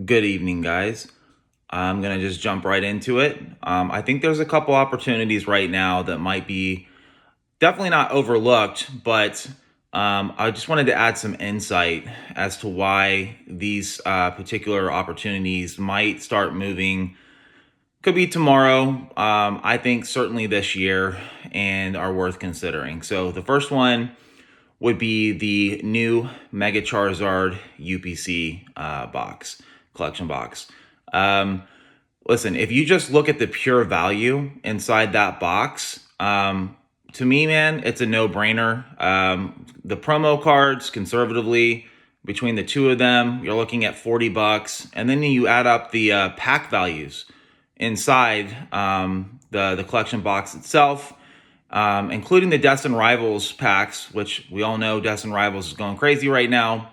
Good evening, guys. I'm going to just jump right into it. I think there's a couple opportunities right now that might be definitely not overlooked, but I just wanted to add some insight as to why these particular opportunities might start moving. Could be tomorrow. I think certainly this year and are worth considering. So the first one would be the new Mega Charizard UPC collection box. Um, Listen, if you just look at the pure value inside that box, to me, man, it's a no-brainer. The promo cards, conservatively, between the two of them, you're looking at $40, and then you add up the pack values inside the collection box itself, including the Destin Rivals packs, which we all know Destin Rivals is going crazy right now.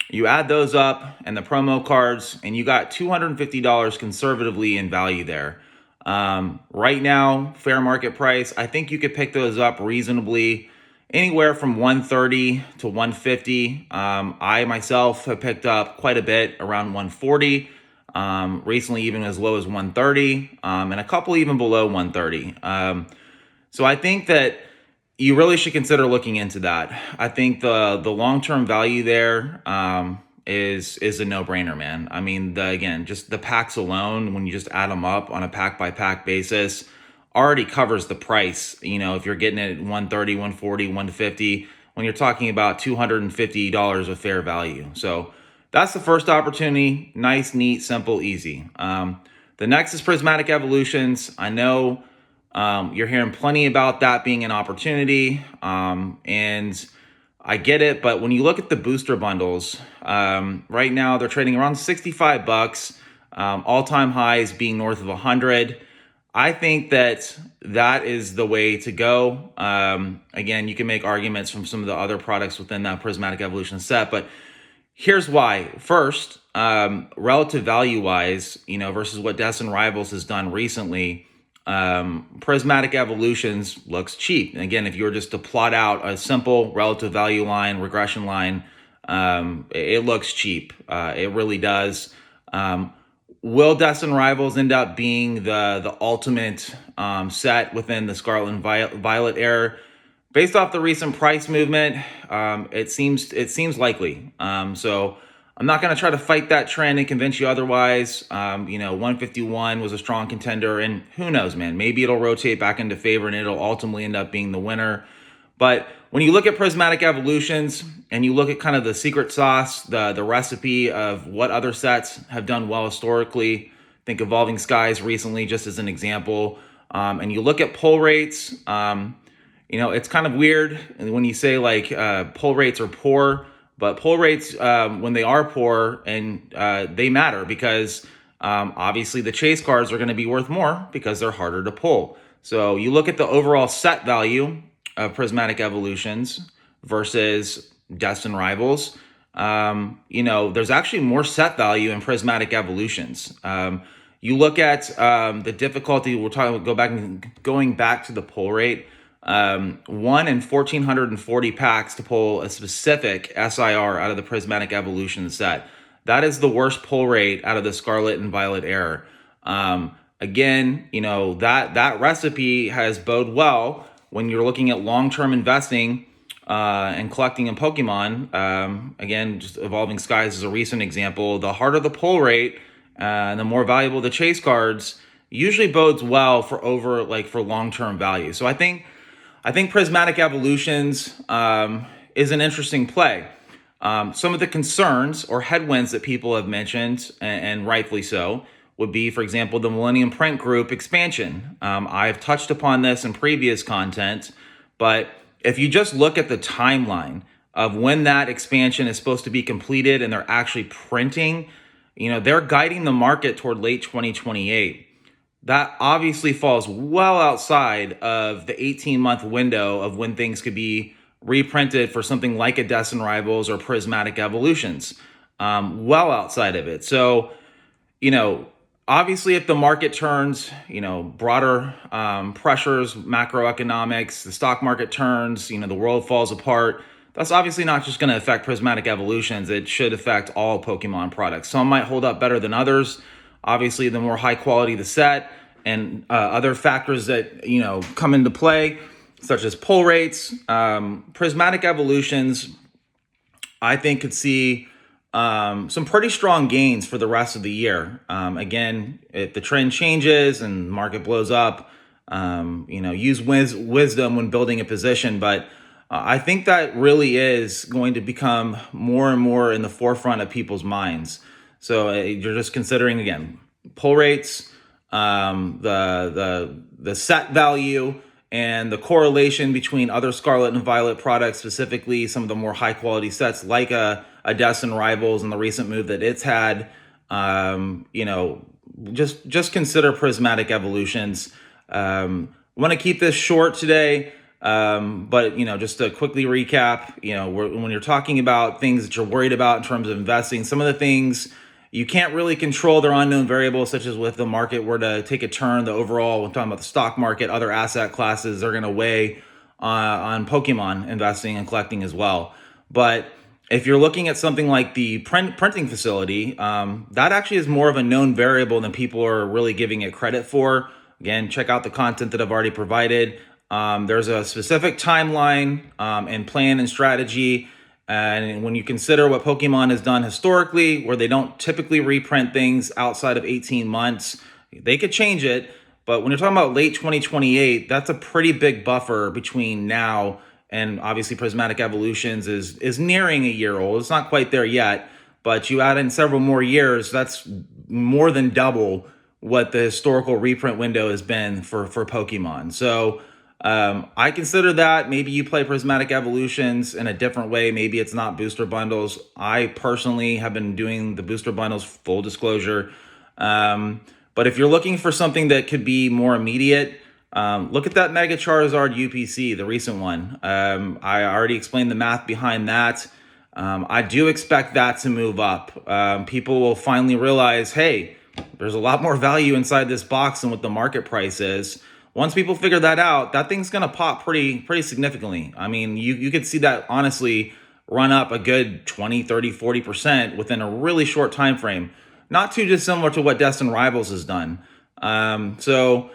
You add those up and the promo cards, and you got $250 conservatively in value there. Right now, fair market price, I think you could pick those up reasonably anywhere from 130 to 150. I myself have picked up quite a bit around 140. Recently even as low as 130, and a couple even below 130. So I think that you really should consider looking into that. I think the long-term value there is a no-brainer, man. I mean, again, just the packs alone, when you just add them up on a pack-by-pack basis, already covers the price. You know, if you're getting it at 130, 140, 150, when you're talking about $250 of fair value. So that's the first opportunity. Nice, neat, simple, easy. The next is Prismatic Evolutions. I know you're hearing plenty about that being an opportunity, and I get it. But when you look at the booster bundles, right now they're trading around $65, all-time highs being north of 100. I think that is the way to go. Again, you can make arguments from some of the other products within that Prismatic Evolution set, but here's why. First, relative value-wise, versus what Destin Rivals has done recently, Prismatic Evolutions looks cheap. And again, if you were just to plot out a simple relative value line, regression line, it looks cheap. It really does. Will Destin Rivals end up being the ultimate set within the Scarlet and Violet era? Based off the recent price movement, it seems likely. So I'm not going to try to fight that trend and convince you otherwise. 151 was a strong contender, and who knows, man? Maybe it'll rotate back into favor and it'll ultimately end up being the winner. But when you look at Prismatic Evolutions and you look at kind of the secret sauce, the recipe of what other sets have done well historically, think Evolving Skies recently, just as an example, and you look at pull rates, it's kind of weird when you say like pull rates are poor, but pull rates, when they are poor, and they matter because obviously the chase cards are going to be worth more because they're harder to pull. So you look at the overall set value of Prismatic Evolutions versus Destin Rivals. There's actually more set value in Prismatic Evolutions. You look at the difficulty. We're talking going back to the pull rate. 1 in 1,440 packs to pull a specific SIR out of the Prismatic Evolution set. That is the worst pull rate out of the Scarlet and Violet era. Again, that recipe has bode well when you're looking at long-term investing and collecting in Pokemon. Again, just Evolving Skies is a recent example. The harder the pull rate and the more valuable the chase cards usually bodes well for long-term value. So I think Prismatic Evolutions is an interesting play. Some of the concerns or headwinds that people have mentioned, and rightfully so, would be, for example, the Millennium Print Group expansion. I've touched upon this in previous content, but if you just look at the timeline of when that expansion is supposed to be completed and they're actually printing, they're guiding the market toward late 2028. That obviously falls well outside of the 18-month window of when things could be reprinted for something like a Destin Rivals or Prismatic Evolutions. Well outside of it. So, obviously if the market turns, broader pressures, macroeconomics, the stock market turns, the world falls apart, that's obviously not just going to affect prismatic evolutions. It should affect all Pokemon products. Some might hold up better than others. Obviously, the more high quality the set and other factors that come into play, such as pull rates, prismatic evolutions, I think could see some pretty strong gains for the rest of the year. Again, if the trend changes and the market blows up, use wisdom when building a position. But I think that really is going to become more and more in the forefront of people's minds. So you're just considering, again, pull rates, the set value, and the correlation between other Scarlet and Violet products, specifically some of the more high quality sets like a Destin Rivals and the recent move that it's had. Just consider prismatic evolutions. Want to keep this short today, but just to quickly recap, when you're talking about things that you're worried about in terms of investing, some of the things you can't really control, their unknown variables, such as with the market were to take a turn, the overall, when talking about the stock market, other asset classes are going to weigh on Pokemon investing and collecting as well. But if you're looking at something like the printing facility, that actually is more of a known variable than people are really giving it credit for. Again, check out the content that I've already provided. There's a specific timeline and plan and strategy. And when you consider what Pokemon has done historically, where they don't typically reprint things outside of 18 months, they could change it. But when you're talking about late 2028, that's a pretty big buffer between now and obviously Prismatic Evolutions is nearing a year old. It's not quite there yet, but you add in several more years, that's more than double what the historical reprint window has been for Pokemon. So I consider that maybe you play Prismatic Evolutions in a different way. Maybe it's not booster bundles. I personally have been doing the booster bundles, full disclosure. But if you're looking for something that could be more immediate, look at that Mega Charizard UPC, the recent one. I already explained the math behind that. I do expect that to move up. People will finally realize, hey, there's a lot more value inside this box than what the market price is. Once people figure that out, that thing's going to pop pretty significantly. I mean, you could see that honestly run up a good 20, 30, 40% within a really short time frame. Not too dissimilar to what Destin Rivals has done. So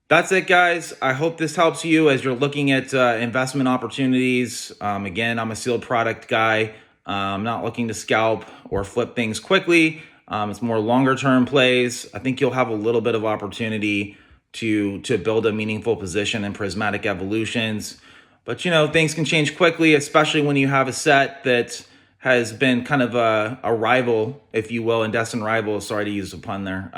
that's it, guys. I hope this helps you as you're looking at investment opportunities. Again, I'm a sealed product guy. I'm not looking to scalp or flip things quickly. It's more longer term plays. I think you'll have a little bit of opportunity to build a meaningful position in Prismatic Evolutions. But things can change quickly, especially when you have a set that has been kind of a rival, if you will, in Destin Rivals. Sorry to use a pun there.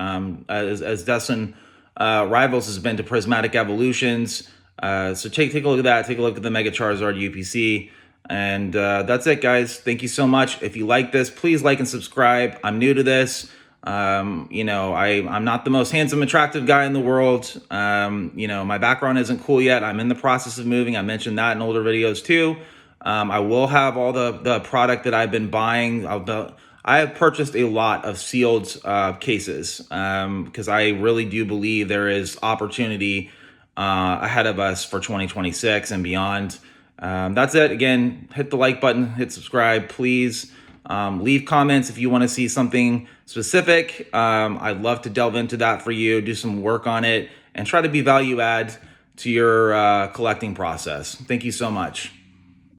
As Destin Rivals has been to Prismatic Evolutions. So take a look at that. Take a look at the Mega Charizard UPC. And that's it, guys. Thank you so much. If you like this, please like and subscribe. I'm new to this. I'm not the most handsome, attractive guy in the world. My background isn't cool yet. I'm in the process of moving. I mentioned that in older videos too. I will have all the product that I've been buying. I have purchased a lot of sealed cases because I really do believe there is opportunity ahead of us for 2026 and beyond. That's it. Again, hit the like button, hit subscribe, please. Leave comments if you want to see something specific. I'd love to delve into that for you, do some work on it, and try to be value add to your collecting process. Thank you so much.